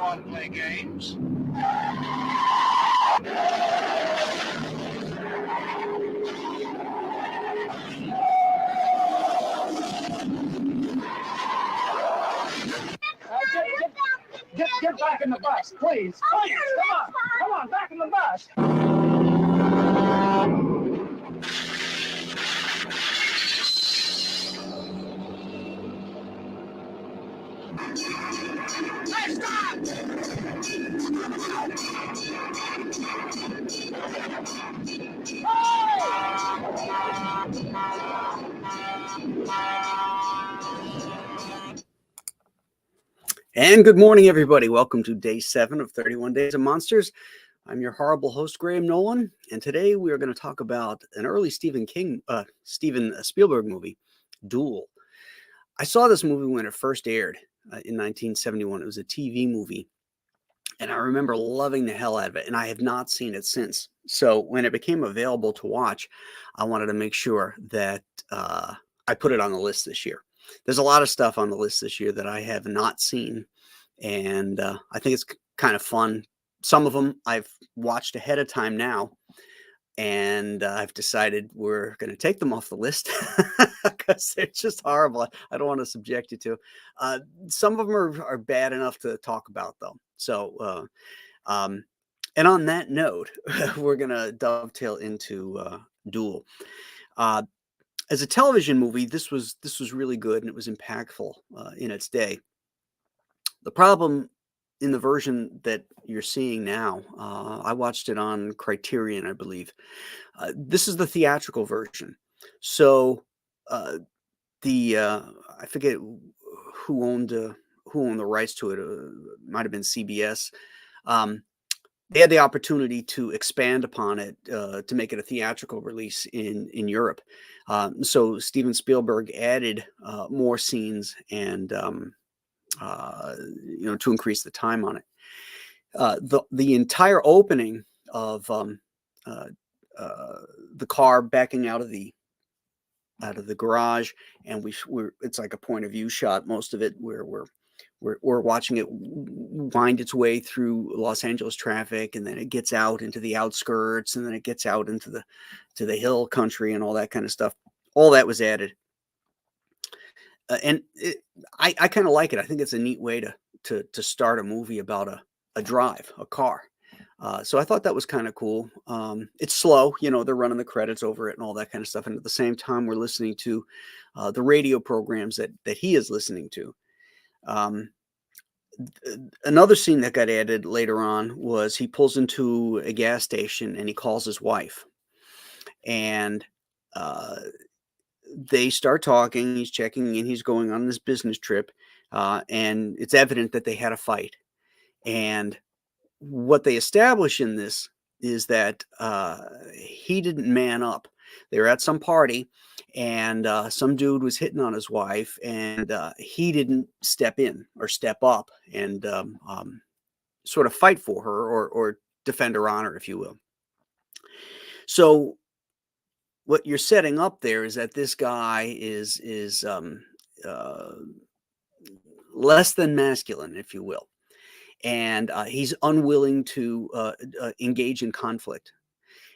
want to play games? Get back in the bus, please. Please, come on, back in the bus. Hey, stop! And good morning, everybody. Welcome to day 7 of 31 Days of Monsters. I'm your horrible host, Graham Nolan, and today we are going to talk about an early Steven Spielberg movie, Duel. I saw this movie when it first aired in 1971. It was a TV movie, and I remember loving the hell out of it, and I have not seen it since. So when it became available to watch, I wanted to make sure that I put it on the list this year. There's a lot of stuff on the list this year that I have not seen, and I think it's kind of fun. Some of them I've watched ahead of time now, and I've decided we're going to take them off the list because they're just horrible. I don't want to subject you to. Some of them are bad enough to talk about, though. So, and on that note, we're going to dovetail into Duel. As a television movie, this was really good, and it was impactful in its day. The problem in the version that you're seeing now, I watched it on Criterion, I believe. This is the theatrical version. So I forget who owned the rights to it. Might have been CBS. They had the opportunity to expand upon it to make it a theatrical release in Europe. So Steven Spielberg added more scenes and to increase the time on it. The entire opening of the car backing out of the garage, and it's like a point of view shot. Most of it where we're watching it wind its way through Los Angeles traffic, and then it gets out into the outskirts, and then it gets out into the hill country and all that kind of stuff. All that was added. And I kind of like it. I think it's a neat way to start a movie about a drive, a car. So I thought that was kind of cool. It's slow, they're running the credits over it and all that kind of stuff. And at the same time, we're listening to the radio programs that he is listening to. Another scene that got added later on was he pulls into a gas station and he calls his wife. And they start talking. He's checking in. He's going on this business trip. And it's evident that they had a fight. And what they establish in this is that he didn't man up. They were at some party, and some dude was hitting on his wife, and he didn't step in or step up and sort of fight for her or defend her honor, if you will. So what you're setting up there is that this guy is less than masculine, if you will. And he's unwilling to engage in conflict.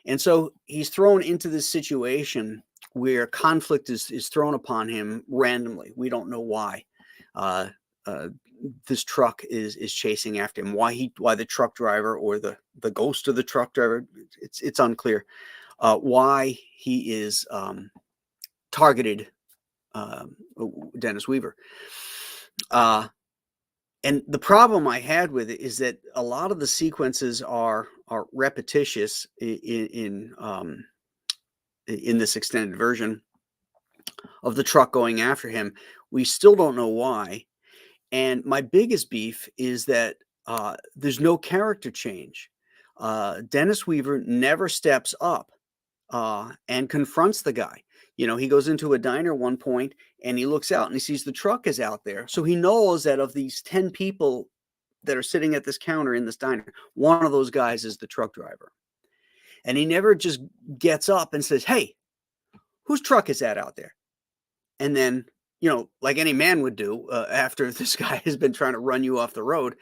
And so he's thrown into this situation where conflict is thrown upon him randomly. We don't know why. This truck is chasing after him. Why the truck driver or the ghost of the truck driver, it's unclear. Why he is targeted Dennis Weaver. And the problem I had with it is that a lot of the sequences are repetitious in this extended version of the truck going after him. We still don't know why. And my biggest beef is that there's no character change. Dennis Weaver never steps up and confronts the guy. He goes into a diner one point and he looks out and he sees the truck is out there. So he knows that of these 10 people that are sitting at this counter in this diner, one of those guys is the truck driver. And he never just gets up and says, "Hey, whose truck is that out there?" And then, like any man would do after this guy has been trying to run you off the road,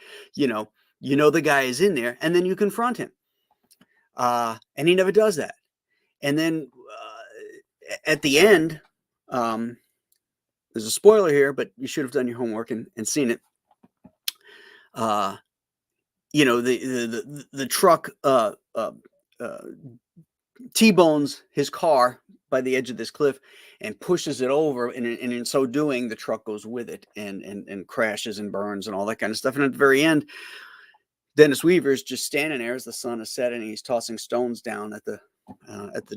You know the guy is in there, and then you confront him. And he never does that. And then at the end, there's a spoiler here, but you should have done your homework and seen it. You know, the truck T-bones his car by the edge of this cliff and pushes it over, and in so doing, the truck goes with it and crashes and burns and all that kind of stuff. And at the very end, Dennis Weaver is just standing there as the sun is setting, and he's tossing stones down at the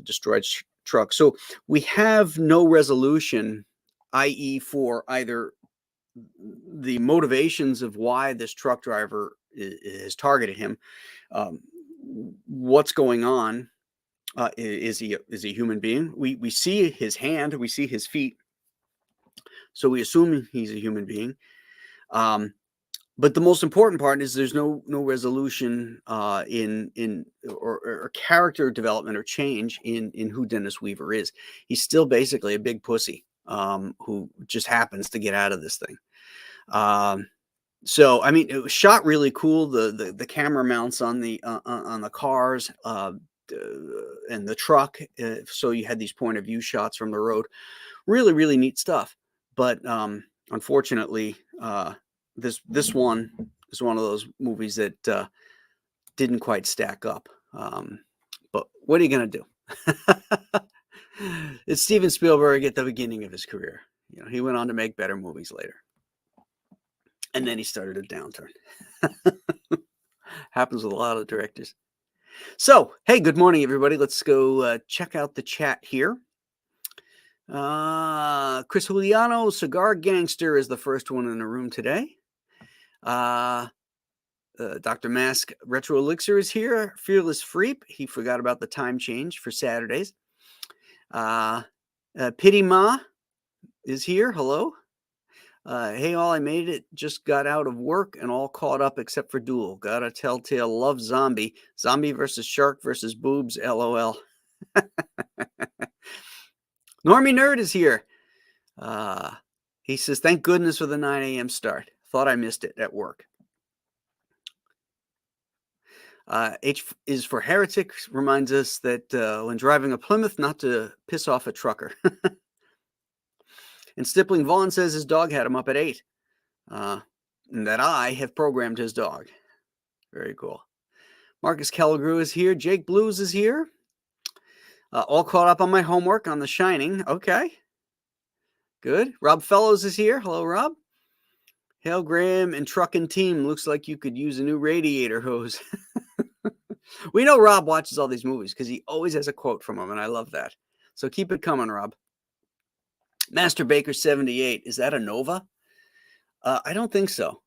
destroyed truck. So we have no resolution, i.e., for either the motivations of why this truck driver is targeted him. What's going on? Is he a human being? We see his hand, we see his feet, so we assume he's a human being. But the most important part is there's no resolution in character development or change in who Dennis Weaver is. He's still basically a big pussy who just happens to get out of this thing. So I mean, it was shot really cool. The camera mounts on the cars and the truck, so you had these point of view shots from the road. Really neat stuff. But unfortunately, this one is one of those movies that didn't quite stack up. But what are you gonna do? It's Steven Spielberg at the beginning of his career. You know, he went on to make better movies later, and then he started a downturn. Happens with a lot of directors. So, hey, good morning, everybody. Let's go check out the chat here. Chris Juliano, Cigar Gangster, is the first one in the room today. Dr. Mask Retro Elixir is here. Fearless Freep, he forgot about the time change for Saturdays. Pity Ma is here. Hello. Hey all, I made it. Just got out of work and all caught up except for Duel. Got a telltale love zombie. Zombie versus shark versus boobs. LOL. Normie Nerd is here. He says, thank goodness for the 9 a.m. start. Thought I missed it at work. H is for heretics. Reminds us that when driving a Plymouth, not to piss off a trucker. And Stippling Vaughn says his dog had him up at 8. And that I have programmed his dog. Very cool. Marcus Kellegrew is here. Jake Blues is here. All caught up on my homework on The Shining. Okay. Good. Rob Fellows is here. Hello, Rob. Hail Graham and Truckin' Team. Looks like you could use a new radiator hose. We know Rob watches all these movies because he always has a quote from them, and I love that. So keep it coming, Rob. Master Baker 78. Is that a Nova? I don't think so.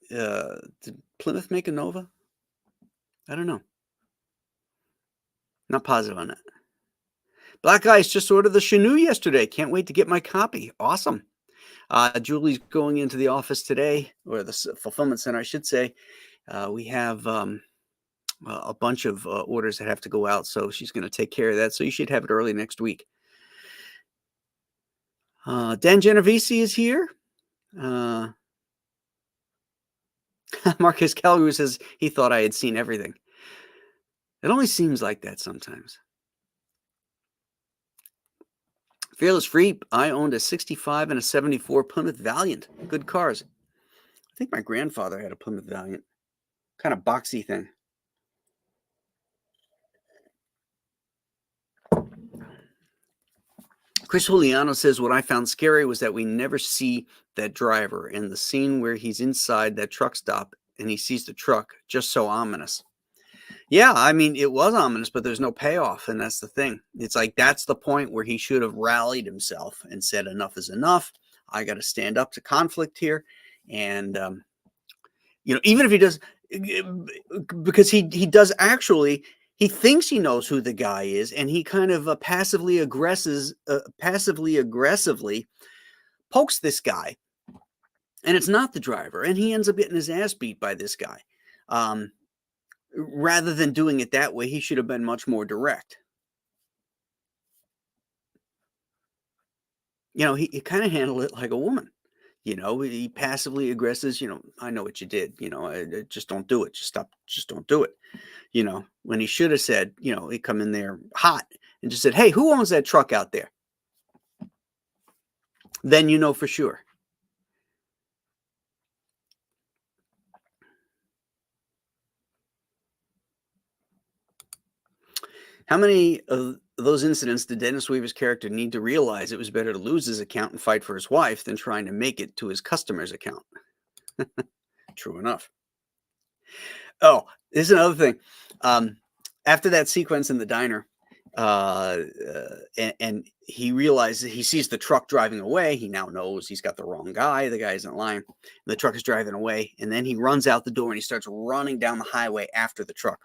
Did Plymouth make a Nova? I don't know. Not positive on that. Black Ice just ordered the Chinook yesterday. Can't wait to get my copy. Awesome. Julie's going into the office today, or the fulfillment center, I should say. We have a bunch of orders that have to go out, so she's going to take care of that. So you should have it early next week. Dan Genovese is here. Marcus Calgary says he thought I had seen everything. It only seems like that sometimes. Fearless Freep, I owned a 65 and a 74 Plymouth Valiant. Good cars. I think my grandfather had a Plymouth Valiant. Kind of boxy thing. Chris Juliano says, what I found scary was that we never see that driver, and the scene where he's inside that truck stop and he sees the truck, just so ominous. Yeah, I mean, it was ominous, but there's no payoff, and that's the thing. It's like that's the point where he should have rallied himself and said, enough is enough. I got to stand up to conflict here. And, you know, even if he does, because he does actually, he thinks he knows who the guy is, and he kind of passively aggressively pokes this guy, and it's not the driver, and he ends up getting his ass beat by this guy. Rather than doing it that way, he should have been much more direct. You know, he kind of handled it like a woman. You know, he passively aggressive, I know what you did, just don't do it. Just stop, just don't do it. When he should have said, he come in there hot and just said, "Hey, who owns that truck out there?" Then you know for sure. How many of those incidents did Dennis Weaver's character need to realize it was better to lose his account and fight for his wife than trying to make it to his customer's account? True enough. Oh, this is another thing. After that sequence in the diner, and he realizes he sees the truck driving away. He now knows he's got the wrong guy. The guy isn't lying. The truck is driving away, and then he runs out the door and he starts running down the highway after the truck.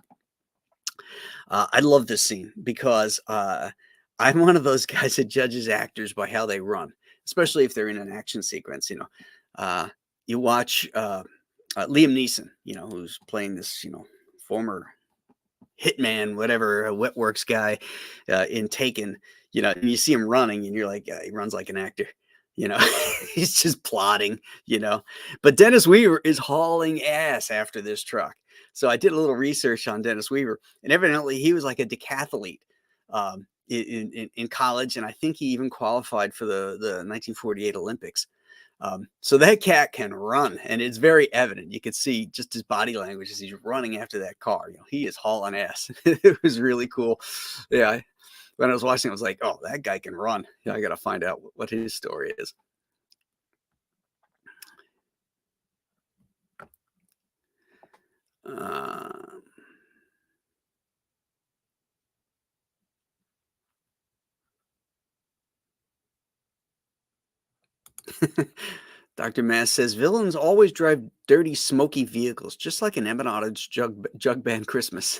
I love this scene because I'm one of those guys that judges actors by how they run, especially if they're in an action sequence. You watch Liam Neeson, who's playing this, former hitman, whatever, a wet works guy in Taken, and you see him running and you're like, he runs like an actor, he's just plodding, but Dennis Weaver is hauling ass after this truck. So I did a little research on Dennis Weaver, and evidently he was like a decathlete in college, and I think he even qualified for the 1948 Olympics. So that cat can run, and it's very evident. You could see just his body language as he's running after that car. He is hauling ass. It was really cool. Yeah, when I was watching, I was like, "Oh, that guy can run." Yeah, I got to find out what his story is. Dr. Mass says villains always drive dirty, smoky vehicles, just like an Evan Ottage jug band Christmas.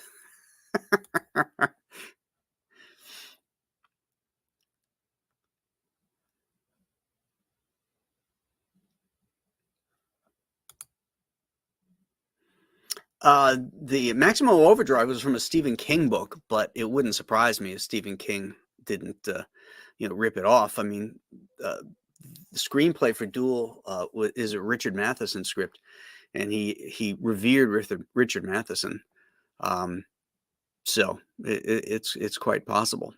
The Maximum Overdrive was from a Stephen King book, but it wouldn't surprise me if Stephen King didn't, rip it off. I mean, the screenplay for Duel is a Richard Matheson script, and he revered Richard Matheson. So it's quite possible.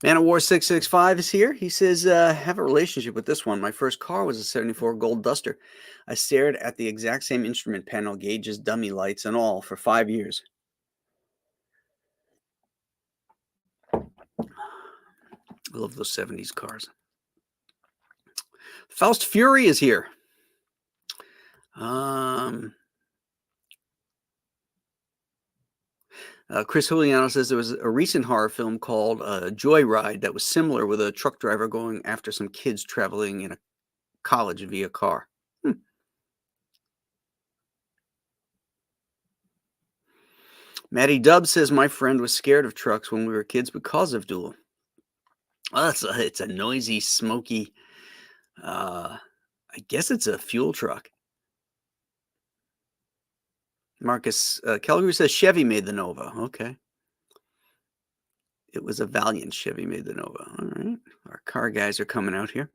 Man of War 665 is here. He says, have a relationship with this one. My first car was a 74 Gold Duster. I stared at the exact same instrument panel, gauges, dummy lights, and all for 5 years. I love those 70s cars. Faust Fury is here. Chris Juliano says there was a recent horror film called Joyride that was similar, with a truck driver going after some kids traveling in a college via car. Maddie Dubb says my friend was scared of trucks when we were kids because of Duel. Well, it's a noisy, smoky, I guess it's a fuel truck. Marcus Calgary says Chevy made the Nova. Okay. It was a Valiant Chevy made the Nova. All right. Our car guys are coming out here.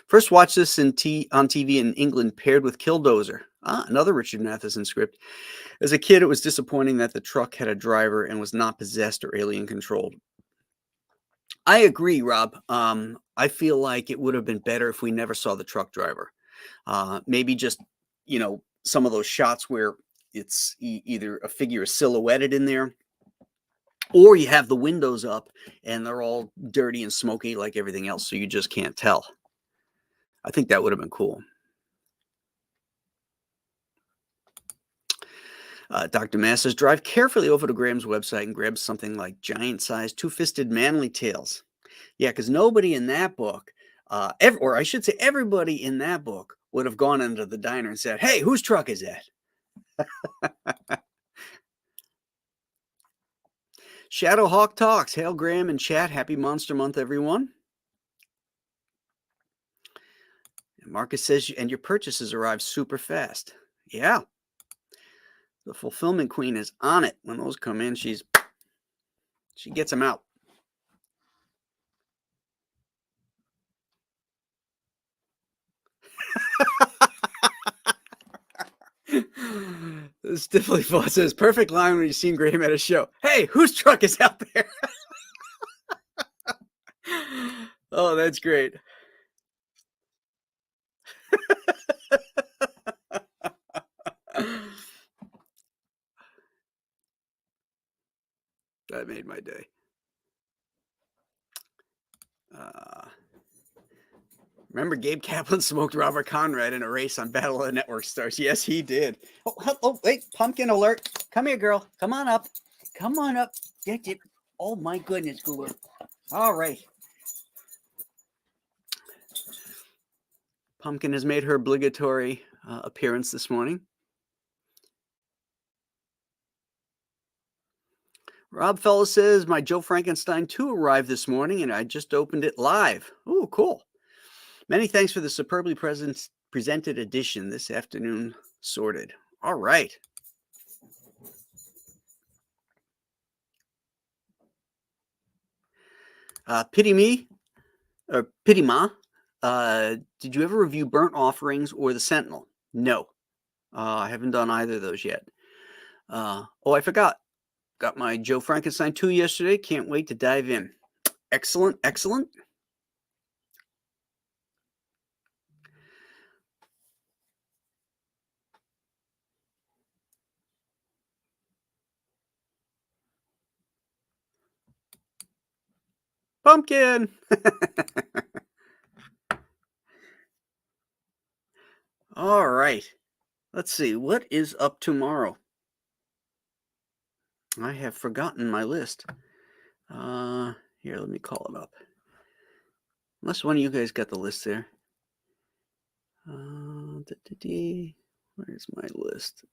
First watched this on TV in England paired with Killdozer. Another Richard Matheson script. As a kid, it was disappointing that the truck had a driver and was not possessed or alien controlled. I agree, Rob. I feel like it would have been better if we never saw the truck driver. Maybe just, some of those shots where it's either a figure is silhouetted in there, or you have the windows up and they're all dirty and smoky like everything else, so you just can't tell. I think that would have been cool. Dr. Mass says, drive carefully over to Graham's website and grab something like giant-sized two-fisted manly tales. Yeah, because nobody in that book, or I should say everybody in that book, would have gone into the diner and said, "Hey, whose truck is that?" Shadowhawk talks. Hail Graham and chat. Happy Monster Month, everyone. And Marcus says, and your purchases arrive super fast. Yeah. The fulfillment queen is on it. When those come in, she gets them out. Stiffly Fought says, perfect line when you've seen Graham at a show. Hey, whose truck is out there? Oh, that's great. That made my day. Remember Gabe Kaplan smoked Robert Conrad in a race on Battle of the Network Stars? Yes, he did. Oh, wait, pumpkin alert. Come here, girl. Come on up. Come on up. Get it. Oh, my goodness, Google. All right. Pumpkin has made her obligatory appearance this morning. Rob Fellows says, my Joe Frankenstein 2 arrived this morning, and I just opened it live. Oh, cool. Many thanks for the superbly presented edition this afternoon sorted. All right. Pity me, or Pity Ma. Did you ever review Burnt Offerings or The Sentinel? No. I haven't done either of those yet. Oh, I forgot. Got my Joe Frankenstein 2 yesterday. Can't wait to dive in. Excellent, excellent. Pumpkin. All right. Let's see. What is up tomorrow? I have forgotten my list. Here, let me call it up. Unless one of you guys got the list there. Where's my list?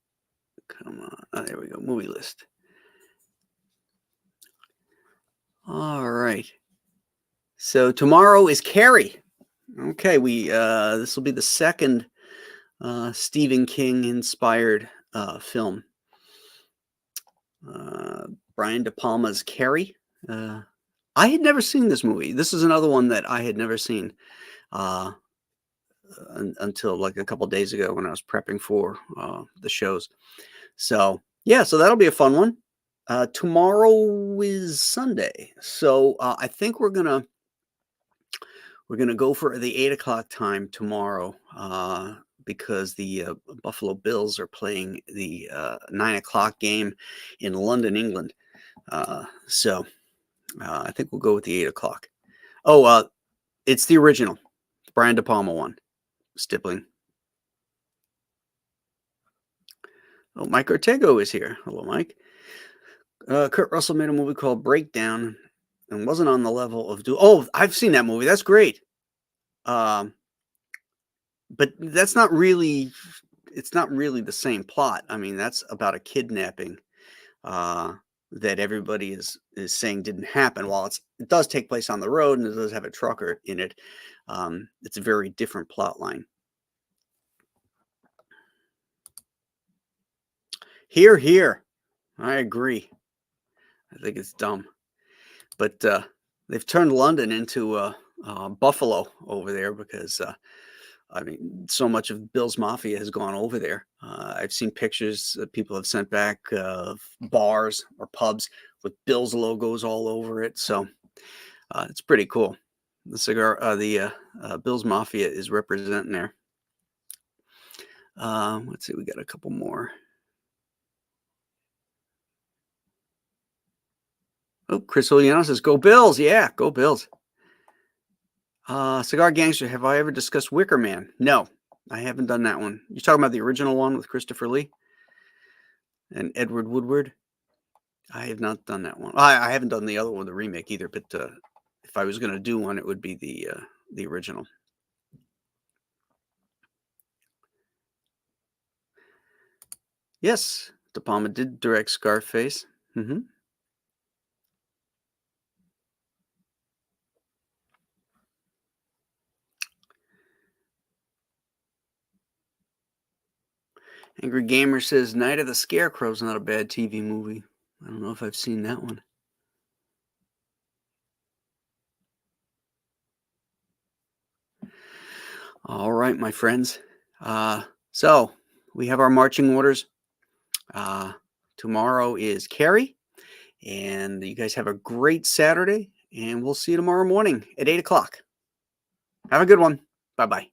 Come on. Oh, there we go. Movie list. All right. So tomorrow is Carrie. Okay, this will be the second Stephen King inspired film. Brian De Palma's Carrie. I had never seen this movie. This is another one that I had never seen until like a couple days ago when I was prepping for the shows. So yeah, so that'll be a fun one. Tomorrow is Sunday, so I think we're gonna go for the 8:00 time tomorrow because the Buffalo Bills are playing the 9:00 game in London, England. So I think we'll go with the 8:00. Oh, it's the original, Brian De Palma one. Stippling. Oh, Mike Ortego is here. Hello, Mike. Kurt Russell made a movie called Breakdown and wasn't on the level of Duel. Oh, I've seen that movie. That's great. But that's not really. It's not really the same plot. I mean, that's about a kidnapping that everybody is saying didn't happen. While it does take place on the road and it does have a trucker in it, it's a very different plot line. Here, here. I agree. I think it's dumb. But they've turned London into Buffalo over there because, I mean, so much of Bill's Mafia has gone over there. I've seen pictures that people have sent back of bars or pubs with Bill's logos all over it. So it's pretty cool. The Bill's Mafia is representing there. Let's see, we got a couple more. Oh, Chris Oliano says, go Bills. Yeah, go Bills. Cigar Gangster, have I ever discussed Wicker Man? No, I haven't done that one. You're talking about the original one with Christopher Lee and Edward Woodward? I have not done that one. I haven't done the other one, the remake either, but if I was going to do one, it would be the original. Yes, De Palma did direct Scarface. Mm-hmm. Angry Gamer says Night of the Scarecrow's not a bad TV movie. I don't know if I've seen that one. All right, my friends. So we have our marching orders. Tomorrow is Carrie, and you guys have a great Saturday, and we'll see you tomorrow morning at 8 o'clock. Have a good one. Bye-bye.